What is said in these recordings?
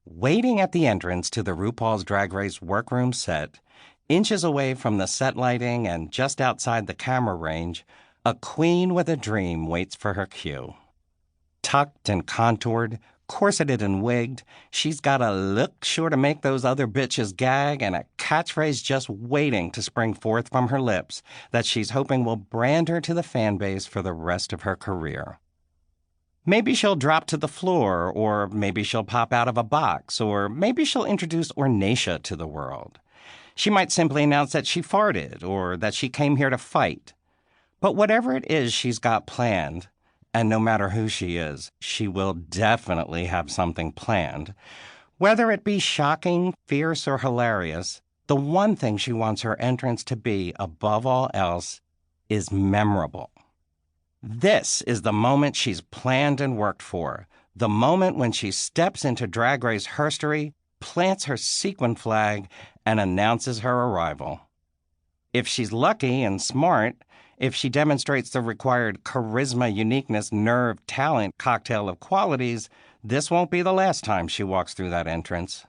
Waiting at the entrance to the RuPaul's Drag Race Workroom set, inches away from the set lighting and just outside the camera range, a queen with a dream waits for her cue. Tucked and contoured, corseted and wigged, she's got a look sure to make those other bitches gag and a catchphrase just waiting to spring forth from her lips that she's hoping will brand her to the fan base for the rest of her career. Maybe she'll drop to the floor, or maybe she'll pop out of a box, or maybe she'll introduce Ornacia to the world. She might simply announce that she farted, or that she came here to fight. But whatever it is she's got planned, and no matter who she is, she will definitely have something planned. Whether it be shocking, fierce, or hilarious, the one thing she wants her entrance to be, above all else, is memorable. This is the moment she's planned and worked for, the moment when she steps into Drag Race herstory, plants her sequin flag, and announces her arrival. If she's lucky and smart, if she demonstrates the required charisma, uniqueness, nerve, talent cocktail of qualities, this won't be the last time she walks through that entrance.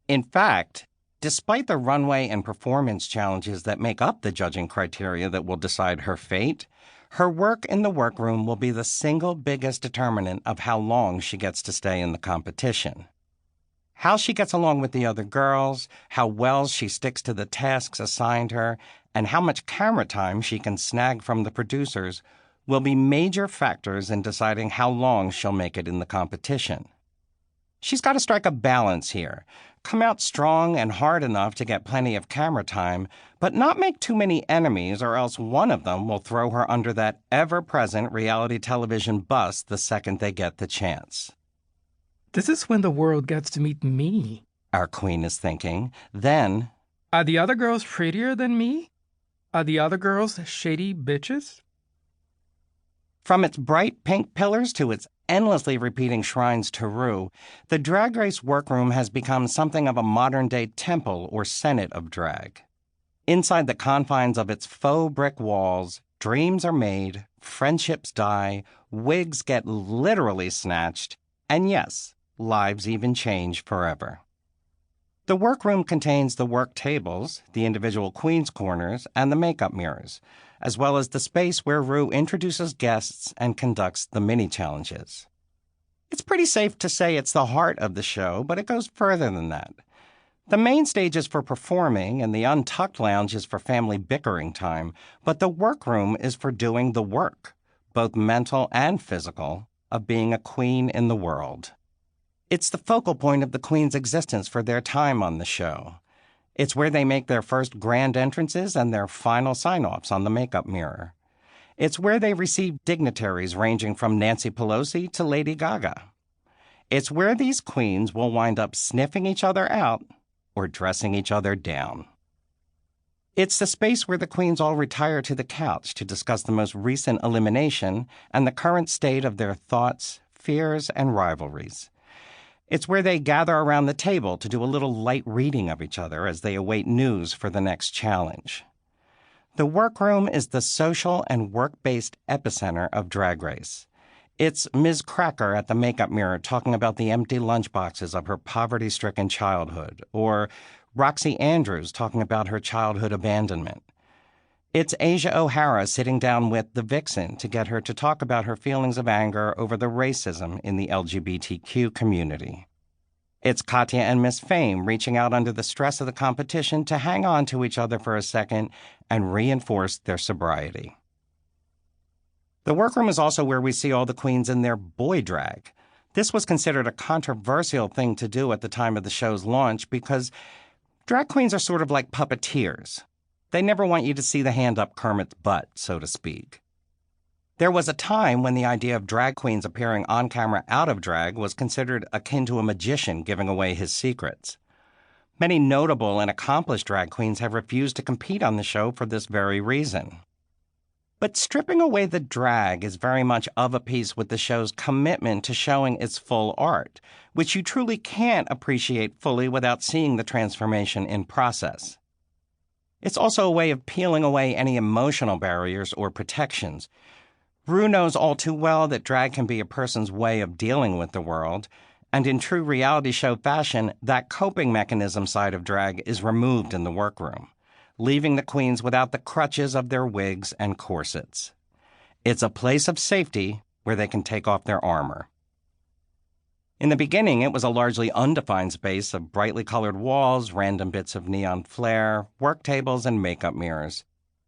In fact, despite the runway and performance challenges that make up the judging criteria that will decide her fate, her work in the workroom will be the single biggest determinant of how long she gets to stay in the competition. How she gets along with the other girls, how well she sticks to the tasks assigned her, and how much camera time she can snag from the producers will be major factors in deciding how long she'll make it in the competition. She's got to strike a balance here, come out strong and hard enough to get plenty of camera time, but not make too many enemies, or else one of them will throw her under that ever-present reality television bus the second they get the chance. This is when the world gets to meet me, our queen is thinking. Then, are the other girls prettier than me? Are the other girls shady bitches? From its bright pink pillars to its endlessly repeating shrines to Ru, the Drag Race Workroom has become something of a modern-day temple or senate of drag. Inside the confines of its faux brick walls, dreams are made, friendships die, wigs get literally snatched, and yes, lives even change forever. The workroom contains the work tables, the individual queen's corners, and the makeup mirrors, as well as the space where Ru introduces guests and conducts the mini-challenges. It's pretty safe to say it's the heart of the show, but it goes further than that. The main stage is for performing, and the Untucked lounge is for family bickering time, but the workroom is for doing the work, both mental and physical, of being a queen in the world. It's the focal point of the queen's existence for their time on the show. It's where they make their first grand entrances and their final sign-offs on the makeup mirror. It's where they receive dignitaries ranging from Nancy Pelosi to Lady Gaga. It's where these queens will wind up sniffing each other out or dressing each other down. It's the space where the queens all retire to the couch to discuss the most recent elimination and the current state of their thoughts, fears, and rivalries. It's where they gather around the table to do a little light reading of each other as they await news for the next challenge. The workroom is the social and work-based epicenter of Drag Race. It's Ms. Cracker at the makeup mirror talking about the empty lunchboxes of her poverty-stricken childhood, or Roxy Andrews talking about her childhood abandonment. It's Asia O'Hara sitting down with the Vixen to get her to talk about her feelings of anger over the racism in the LGBTQ community. It's Katya and Miss Fame reaching out under the stress of the competition to hang on to each other for a second and reinforce their sobriety. The workroom is also where we see all the queens in their boy drag. This was considered a controversial thing to do at the time of the show's launch because drag queens are sort of like puppeteers. They never want you to see the hand-up Kermit's butt, so to speak. There was a time when the idea of drag queens appearing on camera out of drag was considered akin to a magician giving away his secrets. Many notable and accomplished drag queens have refused to compete on the show for this very reason. But stripping away the drag is very much of a piece with the show's commitment to showing its full art, which you truly can't appreciate fully without seeing the transformation in process. It's also a way of peeling away any emotional barriers or protections. Ru knows all too well that drag can be a person's way of dealing with the world, And in true reality show fashion, that coping mechanism side of drag is removed in the workroom, leaving the queens without the crutches of their wigs and corsets. It's a place of safety where they can take off their armor. In the beginning, it was a largely undefined space of brightly colored walls, random bits of neon flare, work tables, and makeup mirrors.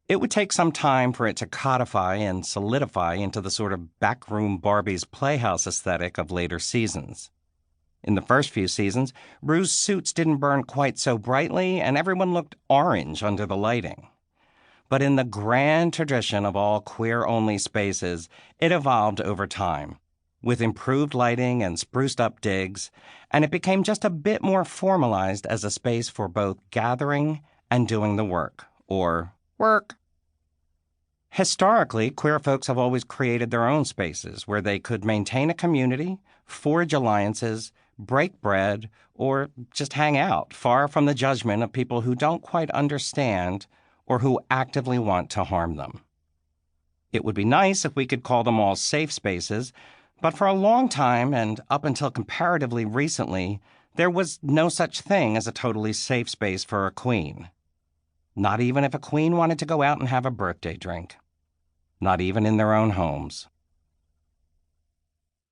It would take some time for it to codify and solidify into the sort of backroom Barbie's Playhouse aesthetic of later seasons. In the first few seasons, Ru's suits didn't burn quite so brightly, and everyone looked orange under the lighting. But in the grand tradition of all queer-only spaces, it evolved over time, with improved lighting and spruced-up digs, and it became just a bit more formalized as a space for both gathering and doing the work, or work. Historically, queer folks have always created their own spaces where they could maintain a community, forge alliances, break bread, or just hang out, far from the judgment of people who don't quite understand or who actively want to harm them. It would be nice if we could call them all safe spaces, but for a long time, and up until comparatively recently, there was no such thing as a totally safe space for a queen. Not even if a queen wanted to go out and have a birthday drink. Not even in their own homes.